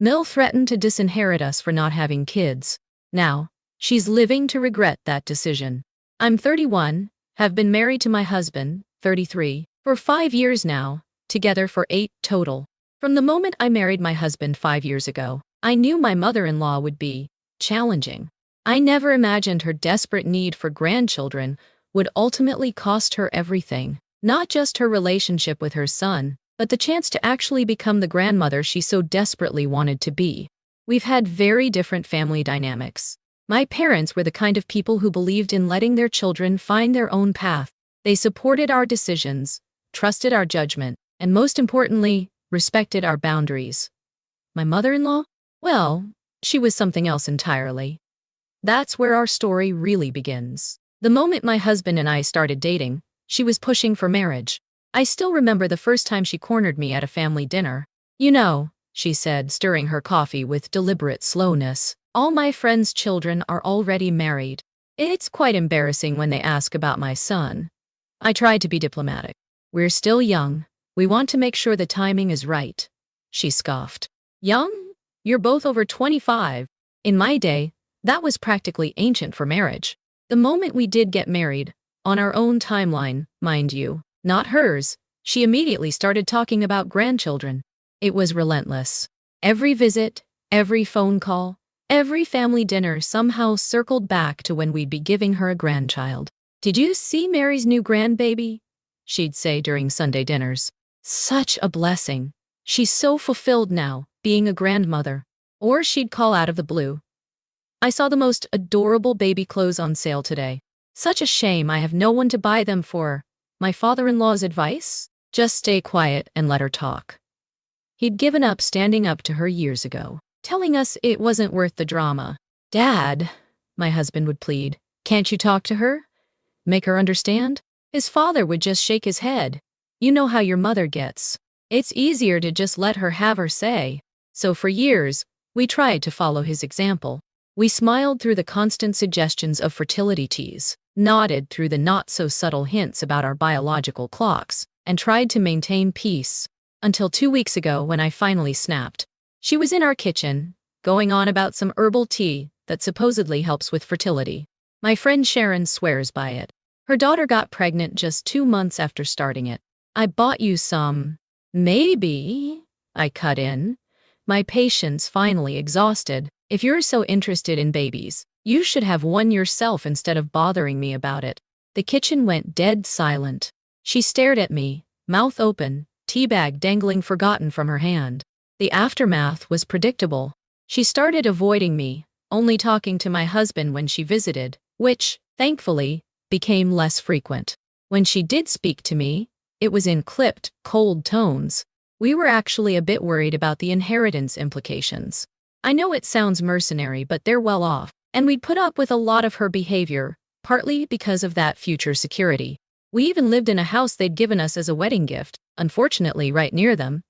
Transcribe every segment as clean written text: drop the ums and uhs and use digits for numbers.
Mill threatened to disinherit us for not having kids. Now, she's living to regret that decision. I'm 31, have been married to my husband, 33, for 5 years now, together for 8 total. From the moment I married my husband 5 years ago, I knew my mother-in-law would be challenging. I never imagined her desperate need for grandchildren would ultimately cost her everything, not just her relationship with her son, but the chance to actually become the grandmother she so desperately wanted to be. We've had very different family dynamics. My parents were the kind of people who believed in letting their children find their own path. They supported our decisions, trusted our judgment, and most importantly, respected our boundaries. My mother-in-law? Well, she was something else entirely. That's where our story really begins. The moment my husband and I started dating, she was pushing for marriage. I still remember the first time she cornered me at a family dinner. "You know," she said, stirring her coffee with deliberate slowness, "all my friends' children are already married. It's quite embarrassing when they ask about my son." I tried to be diplomatic. "We're still young. We want to make sure the timing is right." She scoffed. "Young? You're both over 25. In my day, that was practically ancient for marriage." The moment we did get married, on our own timeline, mind you, not hers, she immediately started talking about grandchildren. It was relentless. Every visit, every phone call, every family dinner somehow circled back to when we'd be giving her a grandchild. "Did you see Mary's new grandbaby?" she'd say during Sunday dinners. "Such a blessing. She's so fulfilled now, being a grandmother." Or she'd call out of the blue, "I saw the most adorable baby clothes on sale today. Such a shame I have no one to buy them for." My father-in-law's advice? Just stay quiet and let her talk. He'd given up standing up to her years ago, telling us it wasn't worth the drama. "Dad," my husband would plead, "can't you talk to her? Make her understand?" His father would just shake his head. "You know how your mother gets. It's easier to just let her have her say." So for years, we tried to follow his example. We smiled through the constant suggestions of fertility teas, nodded through the not-so-subtle hints about our biological clocks, and tried to maintain peace. Until 2 weeks ago when I finally snapped. She was in our kitchen, going on about some herbal tea that supposedly helps with fertility. My friend Sharon swears by it. Her daughter got pregnant just 2 months after starting it. "I bought you some." "Maybe," I cut in, my patience finally exhausted. "If you're so interested in babies, you should have one yourself instead of bothering me about it." The kitchen went dead silent. She stared at me, mouth open, teabag dangling forgotten from her hand. The aftermath was predictable. She started avoiding me, only talking to my husband when she visited, which, thankfully, became less frequent. When she did speak to me, it was in clipped, cold tones. We were actually a bit worried about the inheritance implications. I know it sounds mercenary, but they're well off, and we'd put up with a lot of her behavior, partly because of that future security. We even lived in a house they'd given us as a wedding gift, unfortunately right near them.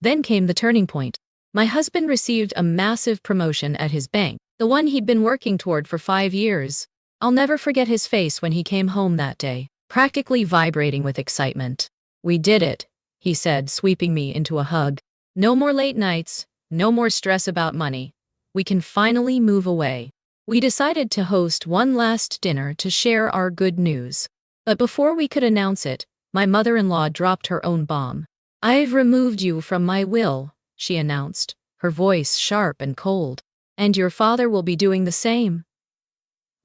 Then came the turning point. My husband received a massive promotion at his bank, the one he'd been working toward for 5 years. I'll never forget his face when he came home that day, practically vibrating with excitement. "We did it," he said, sweeping me into a hug. "No more late nights, no more stress about money. We can finally move away." We decided to host one last dinner to share our good news. But before we could announce it, my mother-in-law dropped her own bomb. "I've removed you from my will," she announced, her voice sharp and cold. "And your father will be doing the same."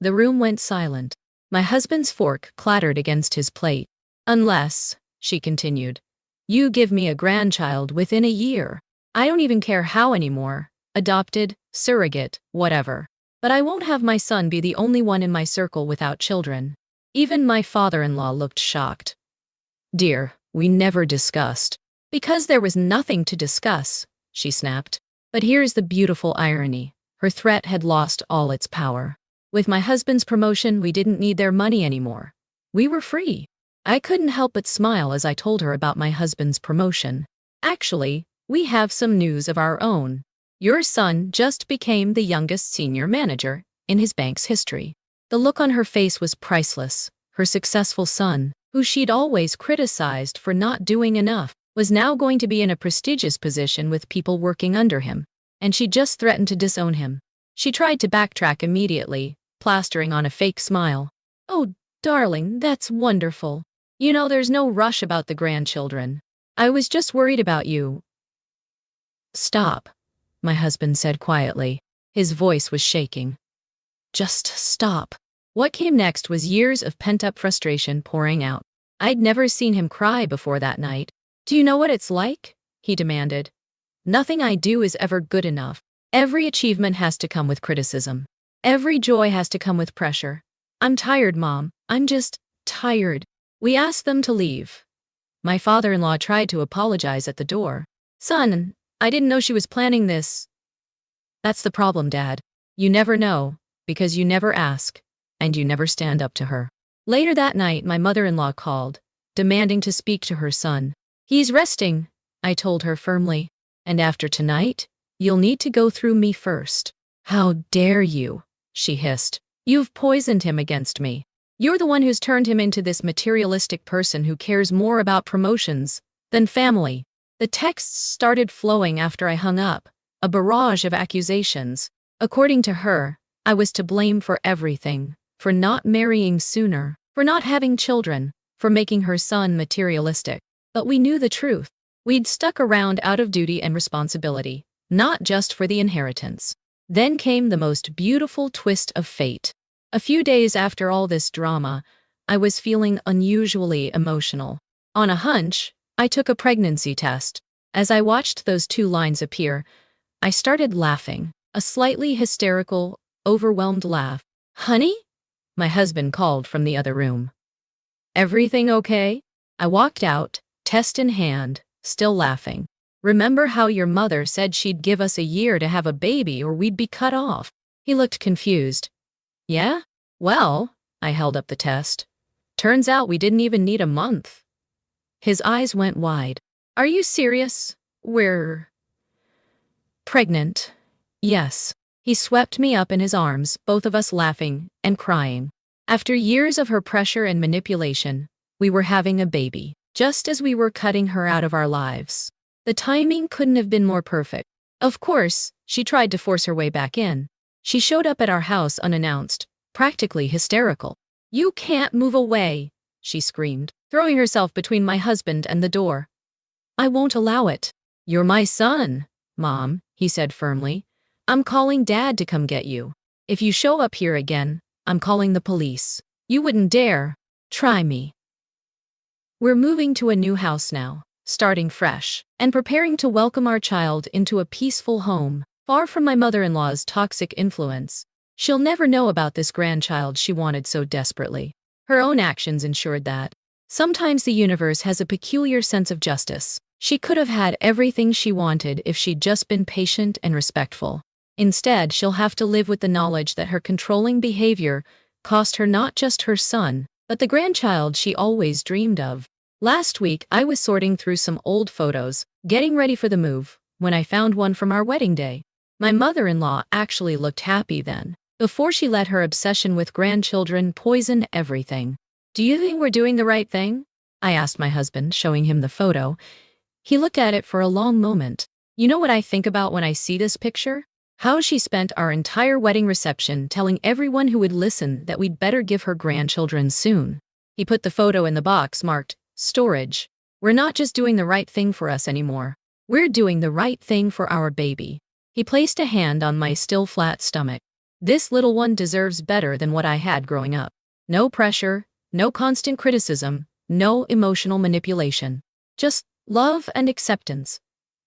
The room went silent. My husband's fork clattered against his plate. "Unless," she continued, "you give me a grandchild within a year. I don't even care how anymore, adopted, surrogate, whatever. But I won't have my son be the only one in my circle without children." Even my father-in-law looked shocked. "Dear, we never discussed." "Because there was nothing to discuss," she snapped. But here's the beautiful irony. Her threat had lost all its power. With my husband's promotion, we didn't need their money anymore. We were free. I couldn't help but smile as I told her about my husband's promotion. "Actually, we have some news of our own. Your son just became the youngest senior manager in his bank's history." The look on her face was priceless. Her successful son, who she'd always criticized for not doing enough, was now going to be in a prestigious position with people working under him. and she just threatened to disown him. She tried to backtrack immediately, plastering on a fake smile. "Oh, darling, that's wonderful. You know, there's no rush about the grandchildren. I was just worried about you." "Stop," my husband said quietly. His voice was shaking. "Just stop." What came next was years of pent-up frustration pouring out. I'd never seen him cry before that night. "Do you know what it's like?" he demanded. "Nothing I do is ever good enough. Every achievement has to come with criticism. Every joy has to come with pressure. I'm tired, Mom. I'm just tired." We asked them to leave. My father-in-law tried to apologize at the door. "Son, I didn't know she was planning this." "That's the problem, Dad. You never know, because you never ask, and you never stand up to her." Later that night, my mother-in-law called, demanding to speak to her son. "He's resting," I told her firmly. "And after tonight, you'll need to go through me first." "How dare you?" she hissed. "You've poisoned him against me. You're the one who's turned him into this materialistic person who cares more about promotions than family." The texts started flowing after I hung up, a barrage of accusations. According to her, I was to blame for everything, for not marrying sooner, for not having children, for making her son materialistic. But we knew the truth. We'd stuck around out of duty and responsibility, not just for the inheritance. Then came the most beautiful twist of fate. A few days after all this drama, I was feeling unusually emotional. On a hunch, I took a pregnancy test. As I watched those 2 lines appear, I started laughing, a slightly hysterical, overwhelmed laugh. "Honey?" my husband called from the other room. "Everything okay?" I walked out, test in hand, still laughing. "Remember how your mother said she'd give us a year to have a baby or we'd be cut off?" He looked confused. "Yeah? Well," I held up the test. "Turns out we didn't even need a month." His eyes went wide. "Are you serious? We're pregnant." "Yes." He swept me up in his arms, both of us laughing and crying. After years of her pressure and manipulation, we were having a baby, just as we were cutting her out of our lives. The timing couldn't have been more perfect. Of course, she tried to force her way back in. She showed up at our house unannounced, practically hysterical. "You can't move away," she screamed, throwing herself between my husband and the door. "I won't allow it." "You're my son, Mom," he said firmly. "I'm calling Dad to come get you. If you show up here again, I'm calling the police. You wouldn't dare try me." We're moving to a new house now, starting fresh, and preparing to welcome our child into a peaceful home, far from my mother-in-law's toxic influence. She'll never know about this grandchild she wanted so desperately. Her own actions ensured that. Sometimes the universe has a peculiar sense of justice. She could have had everything she wanted if she'd just been patient and respectful. Instead, she'll have to live with the knowledge that her controlling behavior cost her not just her son, but the grandchild she always dreamed of. Last week, I was sorting through some old photos, getting ready for the move, when I found one from our wedding day. My mother-in-law actually looked happy then, before she let her obsession with grandchildren poison everything. "Do you think we're doing the right thing?" I asked my husband, showing him the photo. He looked at it for a long moment. "You know what I think about when I see this picture? How she spent our entire wedding reception telling everyone who would listen that we'd better give her grandchildren soon." He put the photo in the box marked, "Storage." "We're not just doing the right thing for us anymore. We're doing the right thing for our baby." He placed a hand on my still flat stomach. "This little one deserves better than what I had growing up. No pressure, no constant criticism, no emotional manipulation. Just love and acceptance."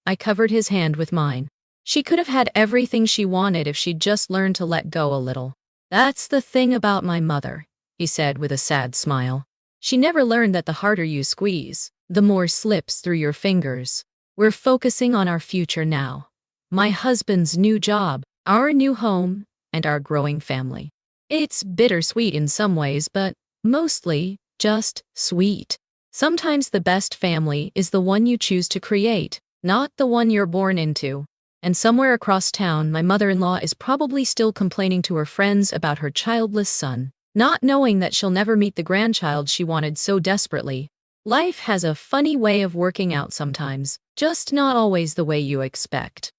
I covered his hand with mine. "She could have had everything she wanted if she'd just learned to let go a little." "That's the thing about my mother," he said with a sad smile. "She never learned that the harder you squeeze, the more slips through your fingers." We're focusing on our future now. My husband's new job, our new home, and our growing family. It's bittersweet in some ways, but mostly just sweet. Sometimes the best family is the one you choose to create, not the one you're born into. And somewhere across town, my mother-in-law is probably still complaining to her friends about her childless son, not knowing that she'll never meet the grandchild she wanted so desperately. Life has a funny way of working out sometimes, just not always the way you expect.